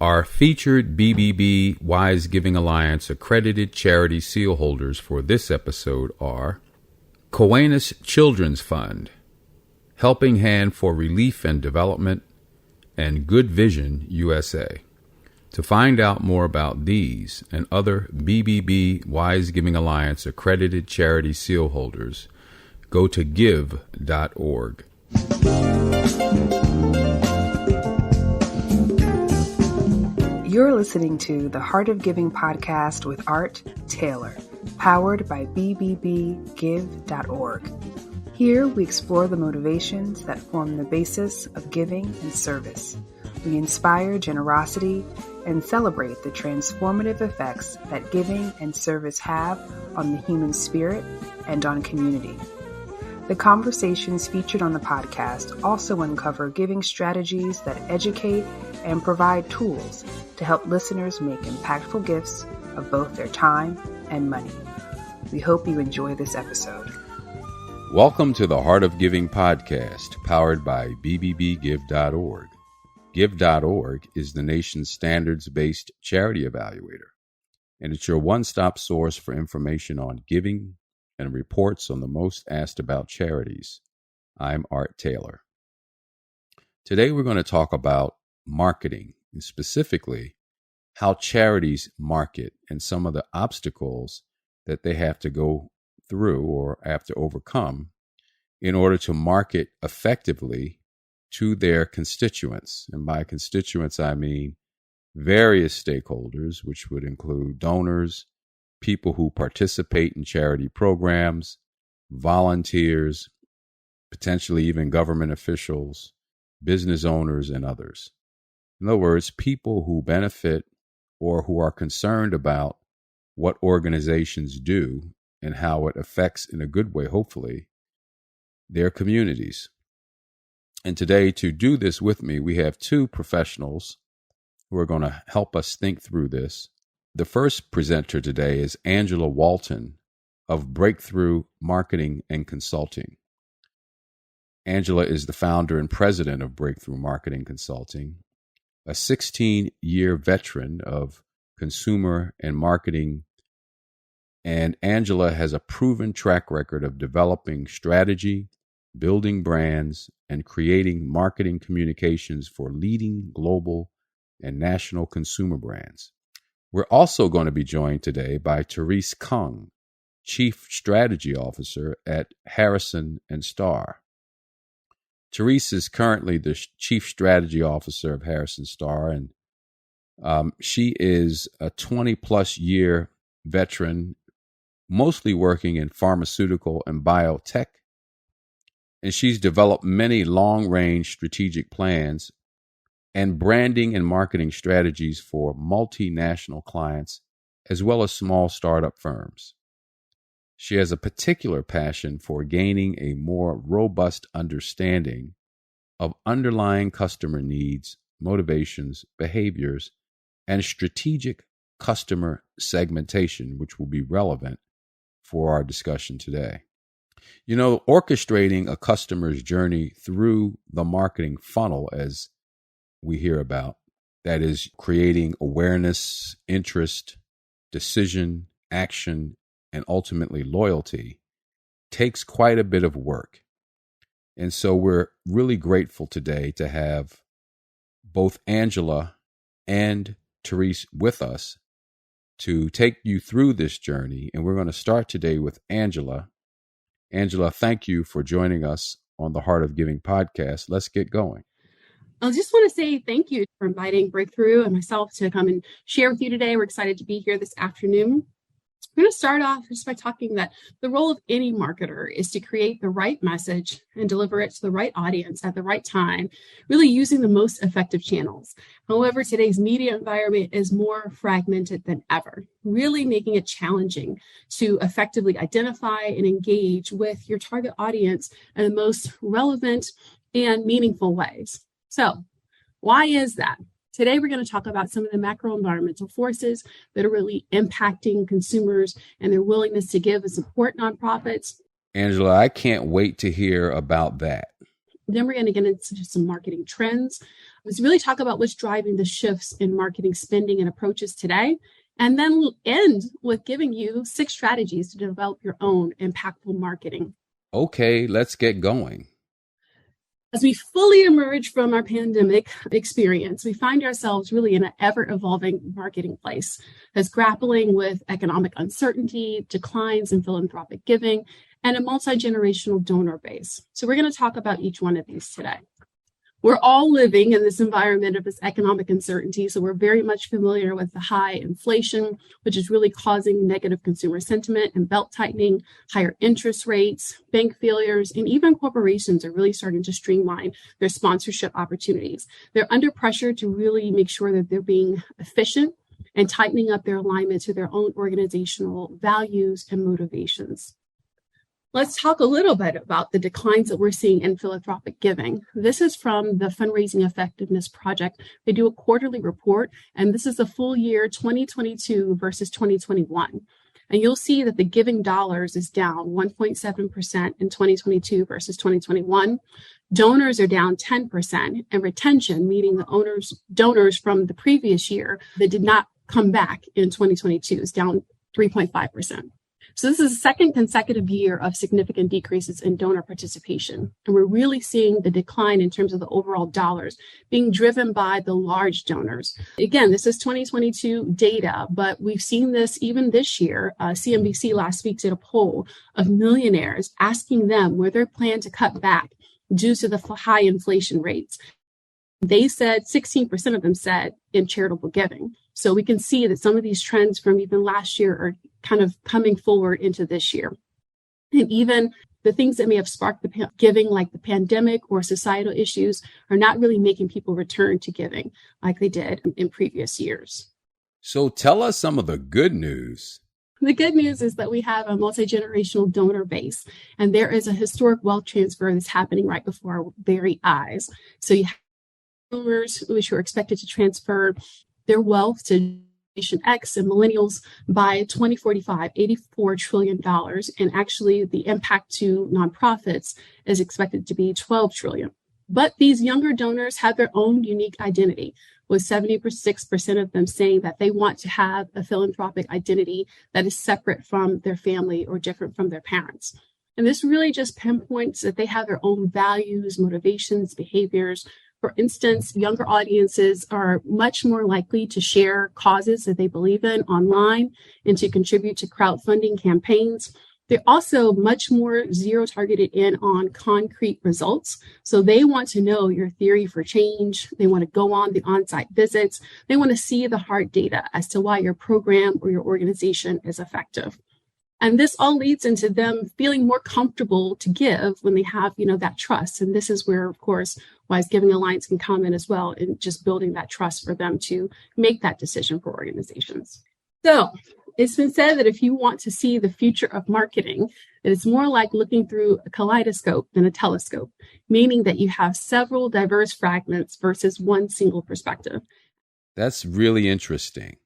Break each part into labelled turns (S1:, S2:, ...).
S1: Our featured BBB Wise Giving Alliance accredited charity seal holders for this episode are Kiwanis Children's Fund, Helping Hand for Relief and Development, and Good Vision USA. To find out more about these and other BBB Wise Giving Alliance accredited charity seal holders, go to give.org.
S2: You're listening to the Heart of Giving podcast with Art Taylor, powered by bbbgive.org. Here we explore the motivations that form the basis of giving and service. We inspire generosity and celebrate the transformative effects that giving and service have on the human spirit and on community. The conversations featured on the podcast also uncover giving strategies that educate and provide tools to help listeners make impactful gifts of both their time and money. We hope you enjoy this episode.
S1: Welcome to the Heart of Giving podcast, powered by bbbgive.org. Give.org is the nation's standards-based charity evaluator, and it's your one-stop source for information on giving and reports on the most asked about charities. I'm Art Taylor. Today we're going to talk about marketing, and specifically how charities market and some of the obstacles that they have to go through or have to overcome in order to market effectively to their constituents. And by constituents, I mean various stakeholders, which would include donors, people who participate in charity programs, volunteers, potentially even government officials, business owners, and others. In other words, people who benefit or who are concerned about what organizations do and how it affects, in a good way, hopefully, their communities. And today, to do this with me, we have two professionals who are going to help us think through this. The first presenter today is Angela Walton of Breakthrough Marketing and Consulting. Angela is the founder and president of Breakthrough Marketing Consulting, a 16-year veteran of consumer and marketing, and Angela has a proven track record of developing strategy, building brands, and creating marketing communications for leading global and national consumer brands. We're also going to be joined today by Therese Kung, Chief Strategy Officer at Harrison & Starr. Therese is currently the Chief Strategy Officer of Harrison Starr, and she is a 20-plus year veteran, mostly working in pharmaceutical and biotech, and she's developed many long-range strategic plans and branding and marketing strategies for multinational clients, as well as small startup firms. She has a particular passion for gaining a more robust understanding of underlying customer needs, motivations, behaviors, and strategic customer segmentation, which will be relevant for our discussion today. You know, orchestrating a customer's journey through the marketing funnel, as we hear about, that is creating awareness, interest, decision, action, and ultimately loyalty, takes quite a bit of work. And so we're really grateful today to have both Angela and Therese with us to take you through this journey. And we're going to start today with Angela. Angela, thank you for joining us on the Heart of Giving podcast. Let's get going.
S3: I just want to say thank you for inviting Breakthrough and myself to come and share with you today. We're excited to be here this afternoon. We're going to start off just by talking that the role of any marketer is to create the right message and deliver it to the right audience at the right time, really using the most effective channels. However, today's media environment is more fragmented than ever, really making it challenging to effectively identify and engage with your target audience in the most relevant and meaningful ways. So, why is that? Today, we're going to talk about some of the macro environmental forces that are really impacting consumers and their willingness to give and support nonprofits.
S1: Angela, I can't wait to hear about that.
S3: Then we're going to get into some marketing trends, Let's really talk about what's driving the shifts in marketing spending and approaches today, and then end with giving you 6 strategies to develop your own impactful marketing.
S1: Okay, let's get going.
S3: As we fully emerge from our pandemic experience, we find ourselves really in an ever-evolving marketing place that's grappling with economic uncertainty, declines in philanthropic giving, and a multi-generational donor base. So we're going to talk about each one of these today. We're all living in this environment of this economic uncertainty, so we're very much familiar with the high inflation, which is really causing negative consumer sentiment and belt tightening, higher interest rates, bank failures, and even corporations are really starting to streamline their sponsorship opportunities. They're under pressure to really make sure that they're being efficient and tightening up their alignment to their own organizational values and motivations. Let's talk a little bit about the declines that we're seeing in philanthropic giving. This is from the Fundraising Effectiveness Project. They do a quarterly report, and this is the full year 2022 versus 2021. And you'll see that the giving dollars is down 1.7% in 2022 versus 2021. Donors are down 10%, and retention, meaning the donors from the previous year that did not come back in 2022, is down 3.5%. So this is the second consecutive year of significant decreases in donor participation. And we're really seeing the decline in terms of the overall dollars being driven by the large donors. Again, this is 2022 data, but we've seen this even this year. CNBC last week did a poll of millionaires asking them where they plan to cut back due to the high inflation rates. They said 16% of them said in charitable giving. So we can see that some of these trends from even last year are kind of coming forward into this year. And even the things that may have sparked the giving, like the pandemic or societal issues, are not really making people return to giving like they did in previous years.
S1: So tell us some of the good news.
S3: The good news is that we have a multi-generational donor base, and there is a historic wealth transfer that's happening right before our very eyes. So you have donors which are expected to transfer their wealth to Generation X and millennials by 2045, $84 trillion. And actually the impact to nonprofits is expected to be $12 trillion. But these younger donors have their own unique identity, with 76% of them saying that they want to have a philanthropic identity that is separate from their family or different from their parents. And this really just pinpoints that they have their own values, motivations, behaviors. For instance, younger audiences are much more likely to share causes that they believe in online and to contribute to crowdfunding campaigns. They're also much more zero targeted in on concrete results. So they want to know your theory for change. They want to go on the on-site visits. They want to see the hard data as to why your program or your organization is effective. And this all leads into them feeling more comfortable to give when they have, that trust. And this is where, of course, Wise Giving Alliance can come in as well, in just building that trust for them to make that decision for organizations. So it's been said that if you want to see the future of marketing, that it's more like looking through a kaleidoscope than a telescope, meaning that you have several diverse fragments versus one single perspective.
S1: That's really interesting.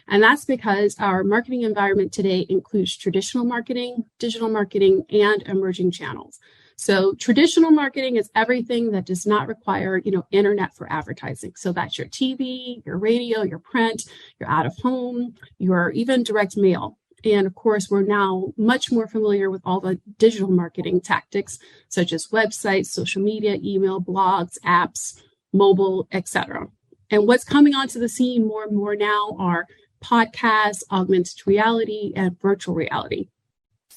S3: And that's because our marketing environment today includes traditional marketing, digital marketing, and emerging channels. So traditional marketing is everything that does not require, internet for advertising. So that's your TV, your radio, your print, your out of home, your even direct mail. And of course, we're now much more familiar with all the digital marketing tactics, such as websites, social media, email, blogs, apps, mobile, etc. And what's coming onto the scene more and more now are podcasts, augmented reality, and virtual reality.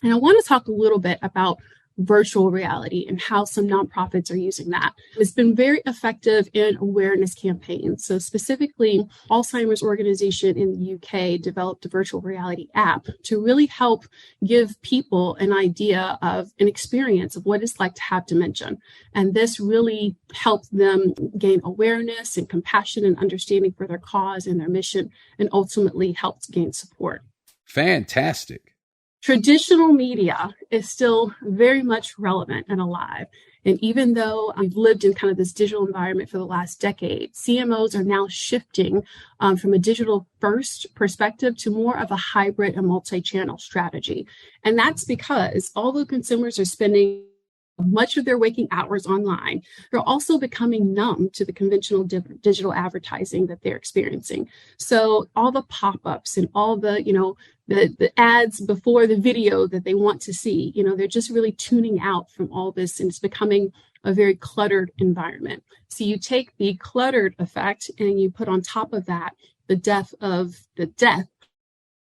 S3: And I want to talk a little bit about virtual reality and how some nonprofits are using that. It's been very effective in awareness campaigns. So specifically, Alzheimer's organization in the UK developed a virtual reality app to really help give people an idea of an experience of what it's like to have dementia. And this really helped them gain awareness and compassion and understanding for their cause and their mission, and ultimately helped gain support.
S1: Fantastic.
S3: Traditional media is still very much relevant and alive. And even though we've lived in kind of this digital environment for the last decade, CMOs are now shifting from a digital first perspective to more of a hybrid and multi-channel strategy. And that's because although consumers are spending much of their waking hours online. They're also becoming numb to the conventional digital advertising that they're experiencing. So all the pop-ups and all the, the ads before the video that they want to see, they're just really tuning out from all this, and it's becoming a very cluttered environment. So you take the cluttered effect and you put on top of that the death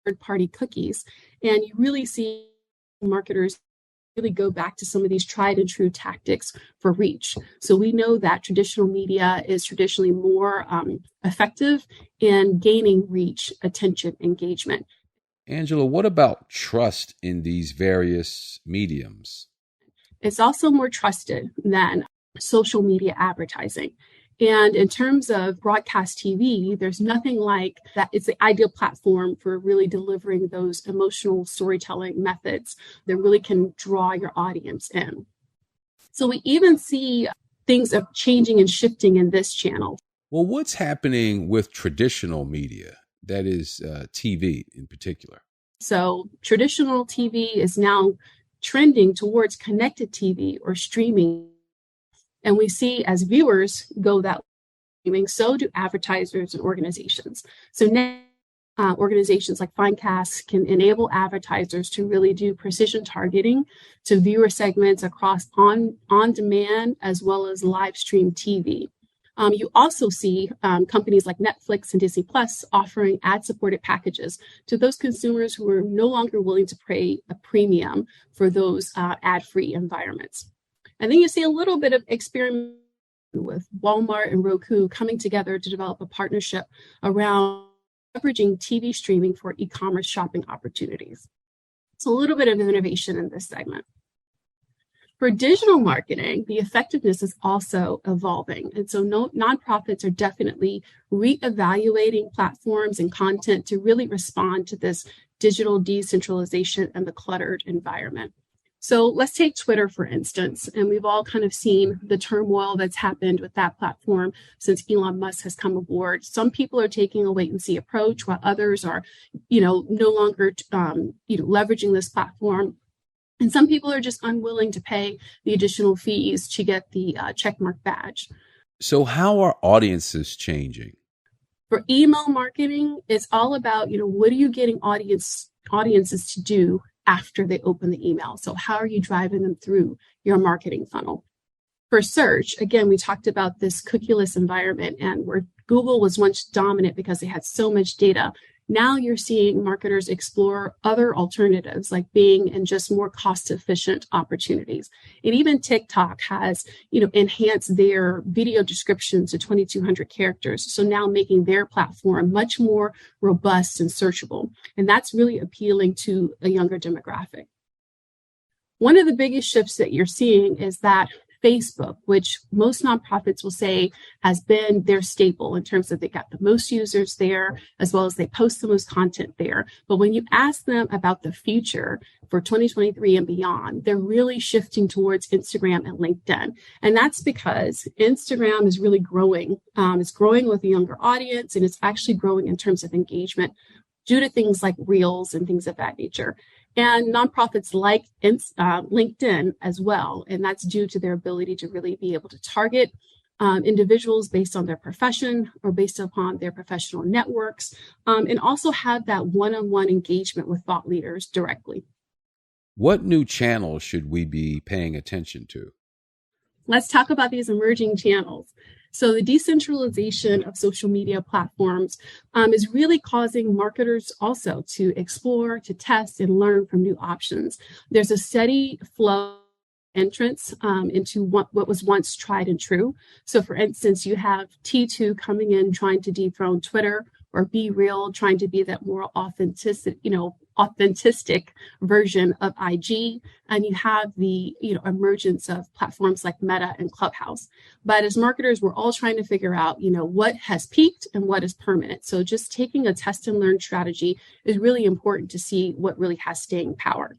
S3: third-party cookies, and you really see marketers really go back to some of these tried and true tactics for reach. So we know that traditional media is traditionally more effective in gaining reach, attention, engagement.
S1: Angela, what about trust in these various mediums?
S3: It's also more trusted than social media advertising. And in terms of broadcast TV, there's nothing like that. It's the ideal platform for really delivering those emotional storytelling methods that really can draw your audience in. So we even see things of changing and shifting in this channel.
S1: Well, what's happening with traditional media, that is TV in particular?
S3: So traditional TV is now trending towards connected TV or streaming. And we see as viewers go that way, so do advertisers and organizations. So now organizations like Finecast can enable advertisers to really do precision targeting to viewer segments across on-demand as well as live stream TV. You also see companies like Netflix and Disney Plus offering ad-supported packages to those consumers who are no longer willing to pay a premium for those ad-free environments. And then you see a little bit of experiment with Walmart and Roku coming together to develop a partnership around leveraging TV streaming for e-commerce shopping opportunities. So a little bit of innovation in this segment. For digital marketing, the effectiveness is also evolving. And so nonprofits are definitely reevaluating platforms and content to really respond to this digital decentralization and the cluttered environment. So let's take Twitter, for instance, and we've all kind of seen the turmoil that's happened with that platform since Elon Musk has come aboard. Some people are taking a wait and see approach, while others are, no longer, leveraging this platform. And some people are just unwilling to pay the additional fees to get the checkmark badge.
S1: So how are audiences changing?
S3: For email marketing, it's all about, what are you getting audiences to do after they open the email? So how are you driving them through your marketing funnel? For search, again, we talked about this cookieless environment, and where Google was once dominant because they had so much data. Now you're seeing marketers explore other alternatives like Bing and just more cost-efficient opportunities. And even TikTok has, enhanced their video descriptions to 2,200 characters. So now making their platform much more robust and searchable. And that's really appealing to a younger demographic. One of the biggest shifts that you're seeing is that Facebook, which most nonprofits will say has been their staple in terms of they got the most users there, as well as they post the most content there. But when you ask them about the future for 2023 and beyond, they're really shifting towards Instagram and LinkedIn. And that's because Instagram is really growing. It's growing with a younger audience, and it's actually growing in terms of engagement due to things like Reels and things of that nature. And nonprofits like LinkedIn as well. And that's due to their ability to really be able to target individuals based on their profession or based upon their professional networks, and also have that one-on-one engagement with thought leaders directly.
S1: What new channels should we be paying attention to?
S3: Let's talk about these emerging channels. So the decentralization of social media platforms is really causing marketers also to explore, to test, and learn from new options. There's a steady flow entrance into what was once tried and true. So for instance, you have T2 coming in trying to dethrone Twitter, or Be Real trying to be that more authentic version of IG, and you have the emergence of platforms like Meta and Clubhouse. But as marketers, we're all trying to figure out what has peaked and what is permanent. So just taking a test and learn strategy is really important to see what really has staying power.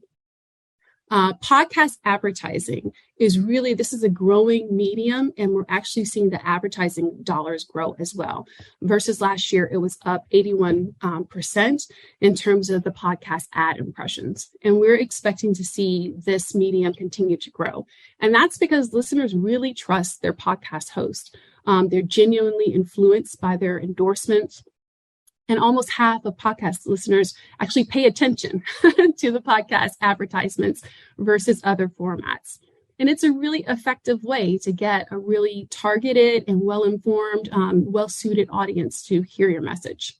S3: Podcast advertising this is a growing medium, and we're actually seeing the advertising dollars grow as well. Versus last year, it was up 81% in terms of the podcast ad impressions. And we're expecting to see this medium continue to grow. And that's because listeners really trust their podcast host. They're genuinely influenced by their endorsements. And almost half of podcast listeners actually pay attention to the podcast advertisements versus other formats. And it's a really effective way to get a really targeted and well-informed, well-suited audience to hear your message.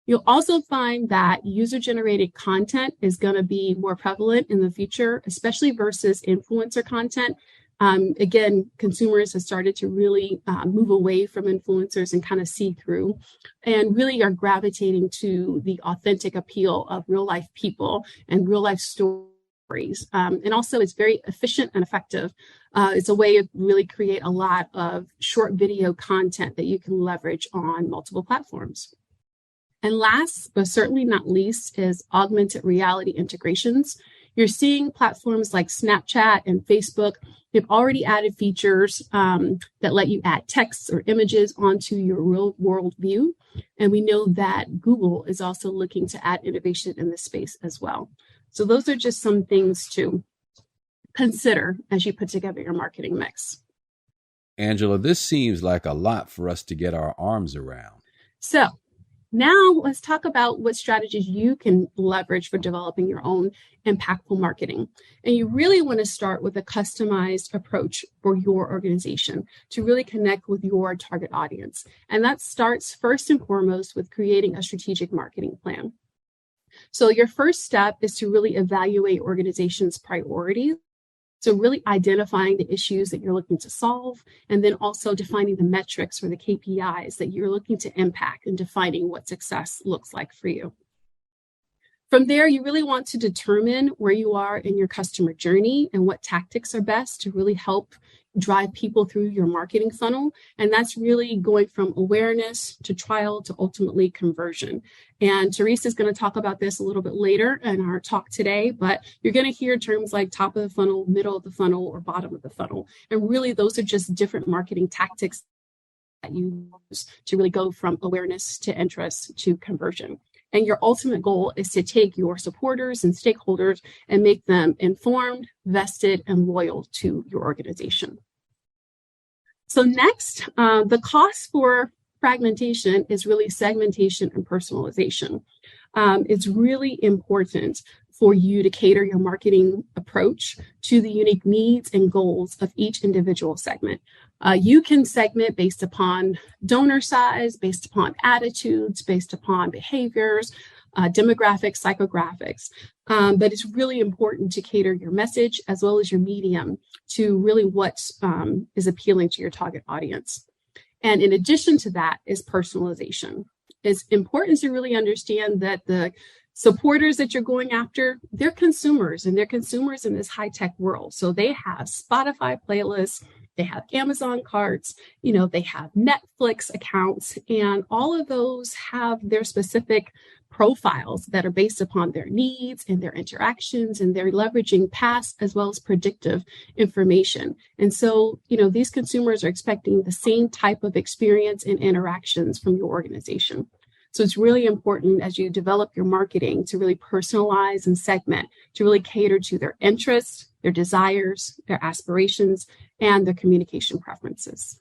S3: You'll also find that user-generated content is going to be more prevalent in the future, especially versus influencer content. Again, consumers have started to really move away from influencers and kind of see through, and really are gravitating to the authentic appeal of real life people and real life stories. And also it's very efficient and effective. It's a way to really create a lot of short video content that you can leverage on multiple platforms. And last, but certainly not least, is augmented reality integrations. You're seeing platforms like Snapchat and Facebook. They've already added features that let you add text or images onto your real world view. And we know that Google is also looking to add innovation in this space as well. So those are just some things to consider as you put together your marketing mix.
S1: Angela, this seems like a lot for us to get our arms around.
S3: So now let's talk about what strategies you can leverage for developing your own impactful marketing. And you really want to start with a customized approach for your organization to really connect with your target audience. And that starts first and foremost with creating a strategic marketing plan. So your first step is to really evaluate organization's priorities. So really identifying the issues that you're looking to solve, and then also defining the metrics or the KPIs that you're looking to impact, and defining what success looks like for you. From there, you really want to determine where you are in your customer journey and what tactics are best to really help drive people through your marketing funnel. And that's really going from awareness to trial to ultimately conversion. And Teresa is going to talk about this a little bit later in our talk today, but you're going to hear terms like top of the funnel, middle of the funnel, or bottom of the funnel. And really, those are just different marketing tactics that you use to really go from awareness to interest to conversion. And your ultimate goal is to take your supporters and stakeholders and make them informed, vested, and loyal to your organization. So next, the cost for fragmentation is really segmentation and personalization. It's really important for you to cater your marketing approach to the unique needs and goals of each individual segment. You can segment based upon donor size, based upon attitudes, based upon behaviors, demographics, psychographics. But it's really important to cater your message as well as your medium to really what is appealing to your target audience. And in addition to that is personalization. It's important to really understand that the supporters that you're going after, they're consumers, and they're consumers in this high-tech world. So they have Spotify playlists, they have Amazon carts, they have Netflix accounts, and all of those have their specific profiles that are based upon their needs and their interactions, and they're leveraging past as well as predictive information. And so, these consumers are expecting the same type of experience and interactions from your organization. So it's really important as you develop your marketing to really personalize and segment, to really cater to their interests, their desires, their aspirations, and their communication preferences.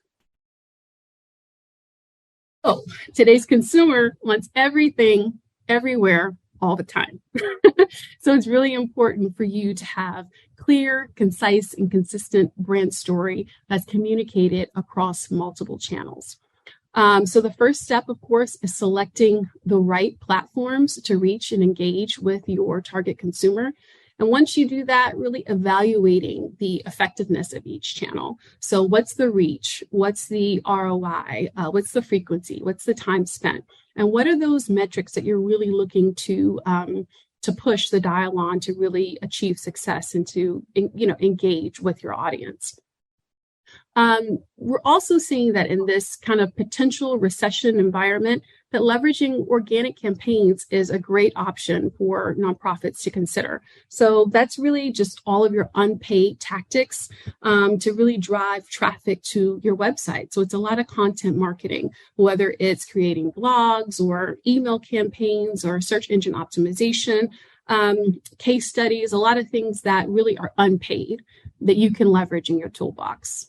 S3: So today's consumer wants everything, everywhere, all the time. So it's really important for you to have clear, concise, and consistent brand story that's communicated across multiple channels. So the first step, of course, is selecting the right platforms to reach and engage with your target consumer. And once you do that, really evaluating the effectiveness of each channel. So what's the reach? What's the ROI? What's the frequency? What's the time spent? And what are those metrics that you're really looking to push the dial on to really achieve success and to engage with your audience? We're also seeing that in this kind of potential recession environment, that leveraging organic campaigns is a great option for nonprofits to consider. So that's really just all of your unpaid tactics to really drive traffic to your website. So it's a lot of content marketing, whether it's creating blogs or email campaigns or search engine optimization, case studies, a lot of things that really are unpaid that you can leverage in your toolbox.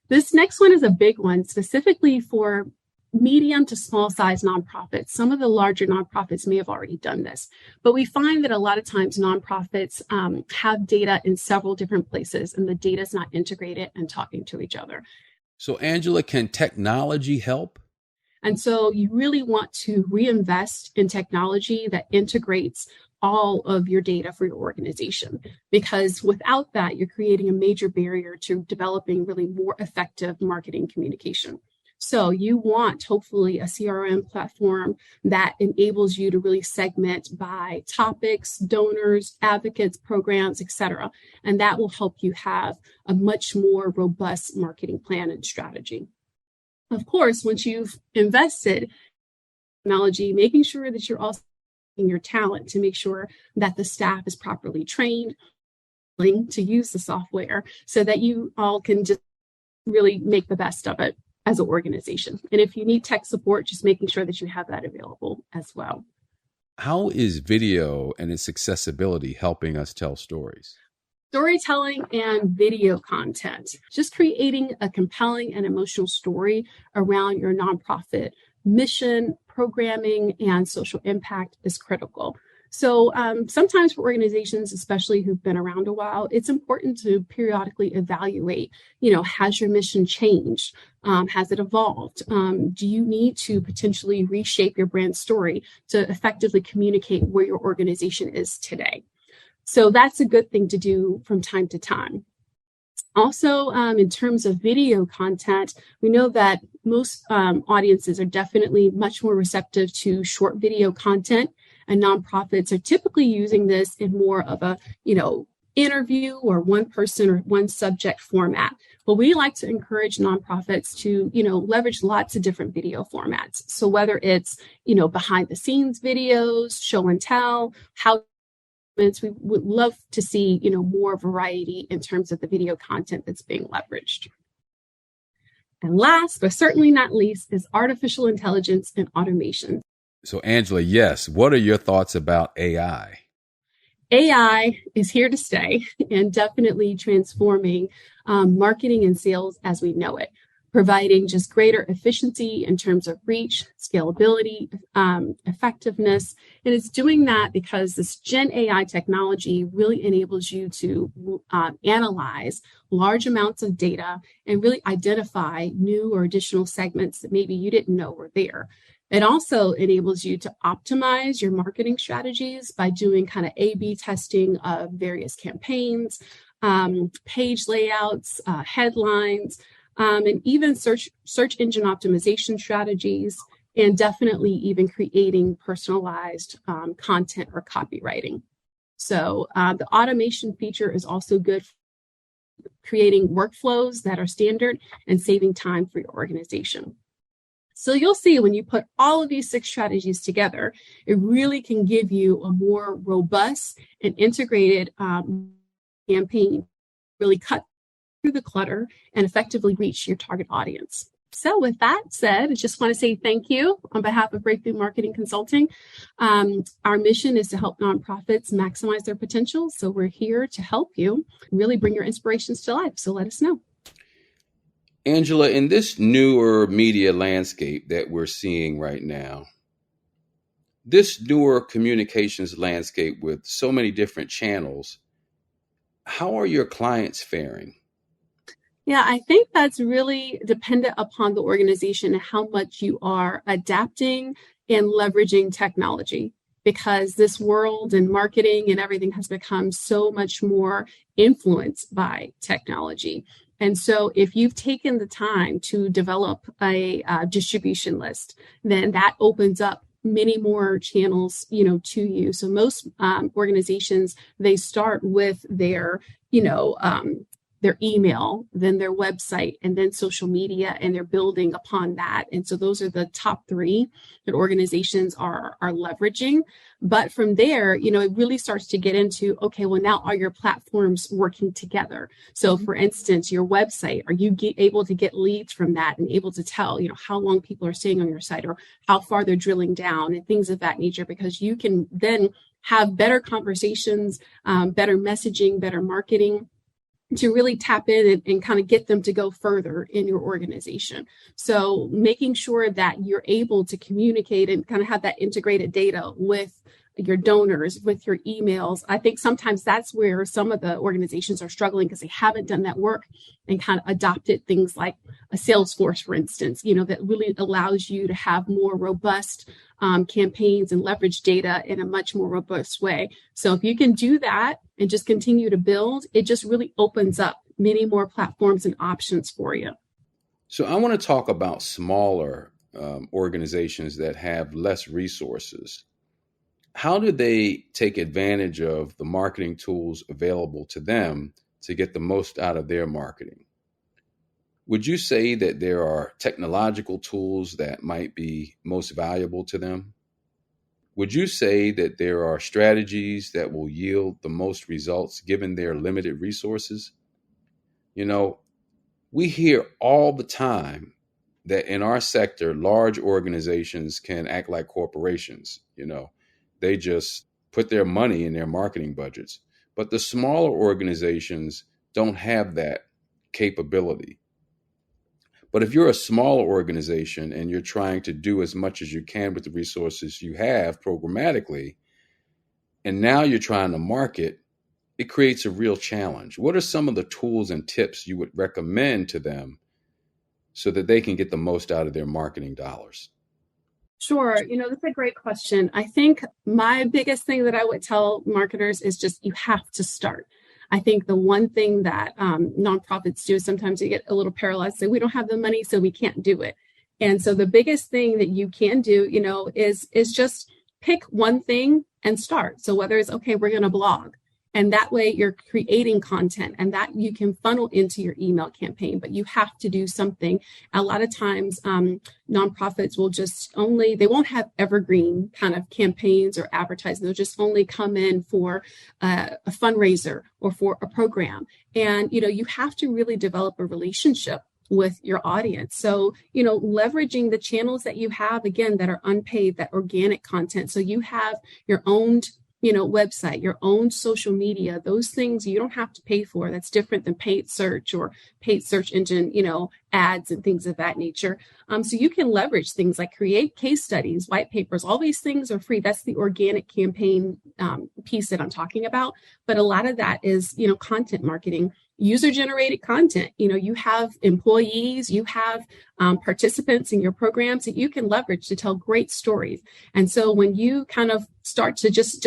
S3: This next one is a big one, specifically for medium to small size nonprofits. Some of the larger nonprofits may have already done this, but we find that a lot of times nonprofits have data in several different places and the data is not integrated and talking to each other.
S1: So, Angela, can technology help?
S3: And so you really want to reinvest in technology that integrates all of your data for your organization, because without that, you're creating a major barrier to developing really more effective marketing communication. So you want hopefully a CRM platform that enables you to really segment by topics, donors, advocates, programs, etc. And that will help you have a much more robust marketing plan and strategy. Of course, once you've invested in technology, making sure that you're also your talent to make sure that the staff is properly trained to use the software so that you all can just really make the best of it as an organization. And if you need tech support, just making sure that you have that available as well.
S1: How is video and its accessibility helping us tell stories?
S3: Storytelling and video content, just creating a compelling and emotional story around your nonprofit mission, programming, and social impact is critical. So sometimes for organizations, especially who've been around a while, it's important to periodically evaluate, has your mission changed? Has it evolved? Do you need to potentially reshape your brand story to effectively communicate where your organization is today? So that's a good thing to do from time to time. Also, in terms of video content, we know that most audiences are definitely much more receptive to short video content, and nonprofits are typically using this in more of a, interview or one person or one subject format. But we like to encourage nonprofits to, leverage lots of different video formats. So whether it's, behind the scenes videos, show and tell, how we would love to see, more variety in terms of the video content that's being leveraged. And last, but certainly not least, is artificial intelligence and automation.
S1: So, Angela, yes, what are your thoughts about AI?
S3: AI is here to stay and definitely transforming marketing and sales as we know it, providing just greater efficiency in terms of reach, scalability, effectiveness. And it's doing that because this Gen AI technology really enables you to analyze large amounts of data and really identify new or additional segments that maybe you didn't know were there. It also enables you to optimize your marketing strategies by doing kind of A/B testing of various campaigns, page layouts, headlines, and even search engine optimization strategies, and definitely even creating personalized content or copywriting. So the automation feature is also good for creating workflows that are standard and saving time for your organization. So you'll see when you put all of these 6 strategies together, it really can give you a more robust and integrated campaign, really cut through the clutter and effectively reach your target audience. So with that said, I just want to say thank you on behalf of Breakthrough Marketing Consulting. Our mission is to help nonprofits maximize their potential. So we're here to help you really bring your inspirations to life. So let us know.
S1: Angela, in this newer media landscape that we're seeing right now, this newer communications landscape with so many different channels, how are your clients faring?
S3: Yeah, I think that's really dependent upon the organization and how much you are adapting and leveraging technology, because this world and marketing and everything has become so much more influenced by technology. And so if you've taken the time to develop a distribution list, then that opens up many more channels, to you. So most organizations, they start with their, their email, then their website, and then social media, and they're building upon that. And so those are the top three that organizations are leveraging. But from there, it really starts to get into, okay, well, now are your platforms working together? So for instance, your website, are you able to get leads from that and able to tell, how long people are staying on your site or how far they're drilling down and things of that nature, because you can then have better conversations, better messaging, better marketing, to really tap in and kind of get them to go further in your organization. So making sure that you're able to communicate and kind of have that integrated data with your donors, with your emails. I think sometimes that's where some of the organizations are struggling, because they haven't done that work and kind of adopted things like a Salesforce, for instance, that really allows you to have more robust campaigns and leverage data in a much more robust way. So if you can do that and just continue to build, it just really opens up many more platforms and options for you.
S1: So I want to talk about smaller organizations that have less resources. How do they take advantage of the marketing tools available to them to get the most out of their marketing? Would you say that there are technological tools that might be most valuable to them? Would you say that there are strategies that will yield the most results given their limited resources? We hear all the time that in our sector, large organizations can act like corporations. They just put their money in their marketing budgets. But the smaller organizations don't have that capability. But if you're a smaller organization and you're trying to do as much as you can with the resources you have programmatically, and now you're trying to market, it creates a real challenge. What are some of the tools and tips you would recommend to them so that they can get the most out of their marketing dollars?
S3: Sure. That's a great question. I think my biggest thing that I would tell marketers is just you have to start. I think the one thing that nonprofits do is sometimes you get a little paralyzed, say we don't have the money, so we can't do it. And so the biggest thing that you can do, is just pick one thing and start. So whether it's, okay, we're going to blog. And that way you're creating content and that you can funnel into your email campaign, but you have to do something. A lot of times nonprofits will they won't have evergreen kind of campaigns or advertising. They'll just only come in for a fundraiser or for a program. And, you have to really develop a relationship with your audience. So, leveraging the channels that you have, again, that are unpaid, that organic content. So you have your own website, your own social media, those things you don't have to pay for. That's different than paid search or paid search engine, ads and things of that nature. So you can leverage things like create case studies, white papers, all these things are free. That's the organic campaign piece that I'm talking about. But a lot of that is, content marketing, user-generated content. You have employees, you have participants in your programs that you can leverage to tell great stories. And so when you kind of start to just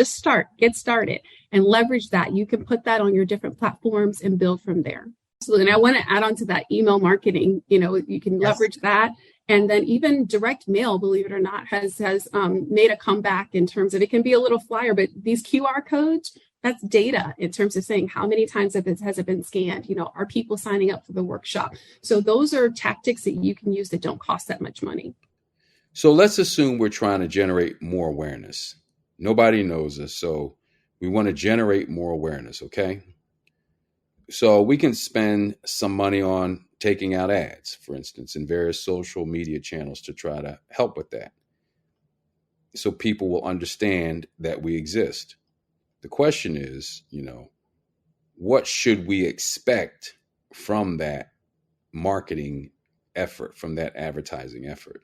S3: get started and leverage that, you can put that on your different platforms and build from there. So then I want to add on to that email marketing, you can leverage that. And then even direct mail, believe it or not, has made a comeback in terms of, it can be a little flyer, but these QR codes, that's data in terms of saying how many times has it been scanned? Are people signing up for the workshop? So those are tactics that you can use that don't cost that much money.
S1: So let's assume we're trying to generate more awareness. Nobody knows us, so we want to generate more awareness, okay? So we can spend some money on taking out ads, for instance, in various social media channels to try to help with that. So people will understand that we exist. The question is, what should we expect from that marketing effort, from that advertising effort?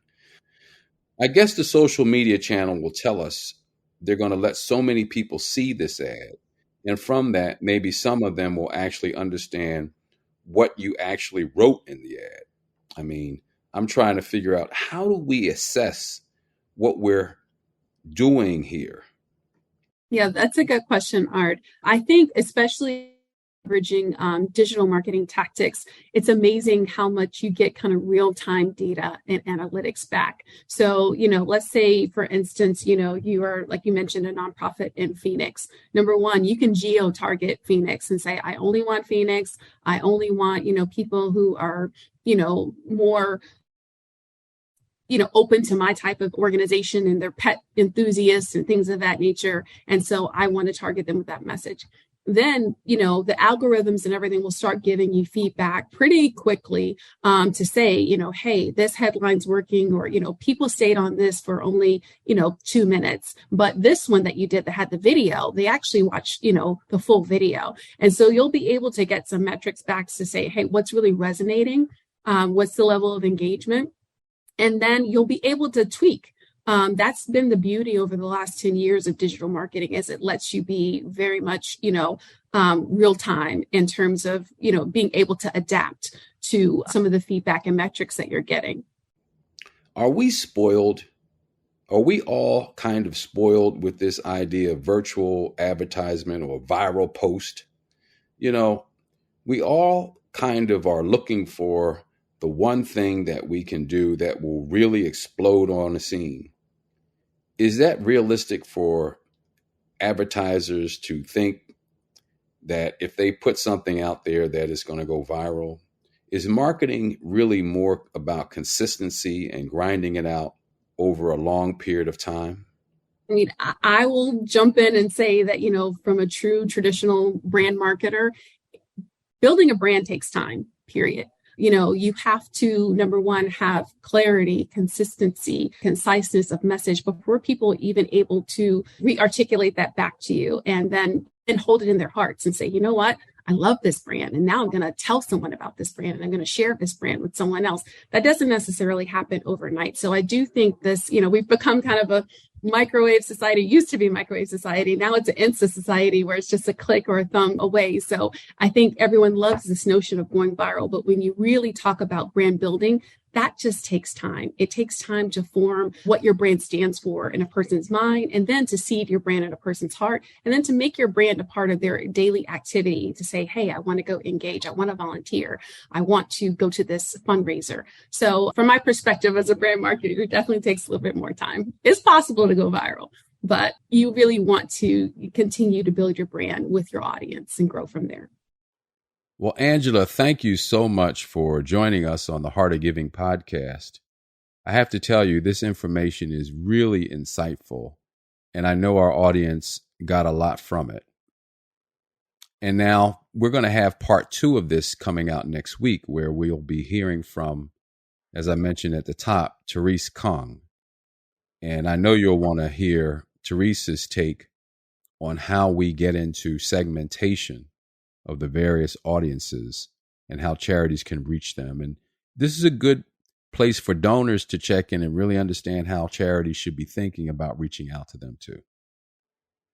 S1: I guess the social media channel will tell us they're going to let so many people see this ad. And from that, maybe some of them will actually understand what you actually wrote in the ad. I mean, I'm trying to figure out, how do we assess what we're doing here?
S3: Yeah, that's a good question, Art. I think especially leveraging digital marketing tactics, it's amazing how much you get kind of real-time data and analytics back. So, let's say, for instance, you are, like you mentioned, a nonprofit in Phoenix. Number one, you can geo-target Phoenix and say, I only want Phoenix. I only want, people who are, more open to my type of organization and they're pet enthusiasts and things of that nature. And so I want to target them with that message. Then, the algorithms and everything will start giving you feedback pretty quickly to say, hey, this headline's working, or, people stayed on this for only, 2 minutes. But this one that you did that had the video, they actually watched, the full video. And so you'll be able to get some metrics back to say, hey, what's really resonating? What's the level of engagement? And then you'll be able to tweak. That's been the beauty over the last 10 years of digital marketing, is it lets you be very much, real time in terms of, being able to adapt to some of the feedback and metrics that you're getting.
S1: Are we spoiled? Are we all kind of spoiled with this idea of virtual advertisement or viral post? We all kind of are looking for the one thing that we can do that will really explode on the scene. Is that realistic for advertisers to think that if they put something out there that is going to go viral? Is marketing really more about consistency and grinding it out over a long period of time?
S3: I mean, I will jump in and say that, from a true traditional brand marketer, building a brand takes time, period. You have to, number one, have clarity, consistency, conciseness of message before people are even able to re-articulate that back to you and then hold it in their hearts and say, you know what? I love this brand. And now I'm going to tell someone about this brand and I'm going to share this brand with someone else. That doesn't necessarily happen overnight. So I do think this, we've become kind of a microwave society. It used to be microwave society. Now it's an Insta society where it's just a click or a thumb away. So I think everyone loves this notion of going viral. But when you really talk about brand building, that just takes time. It takes time to form what your brand stands for in a person's mind, and then to seed your brand in a person's heart, and then to make your brand a part of their daily activity to say, hey, I want to go engage. I want to volunteer. I want to go to this fundraiser. So from my perspective as a brand marketer, it definitely takes a little bit more time. It's possible to go viral, but you really want to continue to build your brand with your audience and grow from there.
S1: Well, Angela, thank you so much for joining us on the Heart of Giving podcast. I have to tell you, this information is really insightful, and I know our audience got a lot from it. And now we're going to have part 2 of this coming out next week, where we'll be hearing from, as I mentioned at the top, Therese Kung. And I know you'll want to hear Therese's take on how we get into segmentation of the various audiences and how charities can reach them. And this is a good place for donors to check in and really understand how charities should be thinking about reaching out to them too.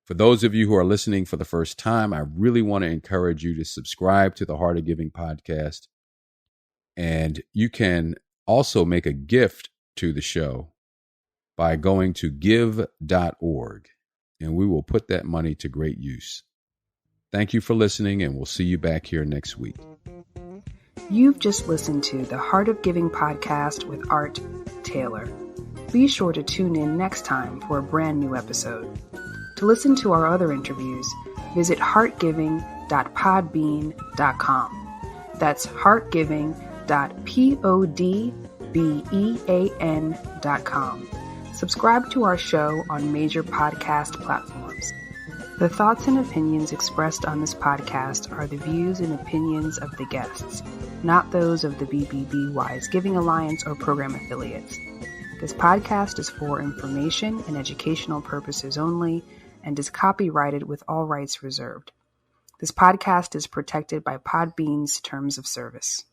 S1: For those of you who are listening for the first time, I really want to encourage you to subscribe to the Heart of Giving podcast. And you can also make a gift to the show by going to give.org, and we will put that money to great use. Thank you for listening, and we'll see you back here next week.
S2: You've just listened to the Heart of Giving podcast with Art Taylor. Be sure to tune in next time for a brand new episode. To listen to our other interviews, visit heartgiving.podbean.com. That's heartgiving.podbean.com. Subscribe to our show on major podcast platforms. The thoughts and opinions expressed on this podcast are the views and opinions of the guests, not those of the BBB Wise Giving Alliance or program affiliates. This podcast is for information and educational purposes only and is copyrighted with all rights reserved. This podcast is protected by Podbean's terms of service.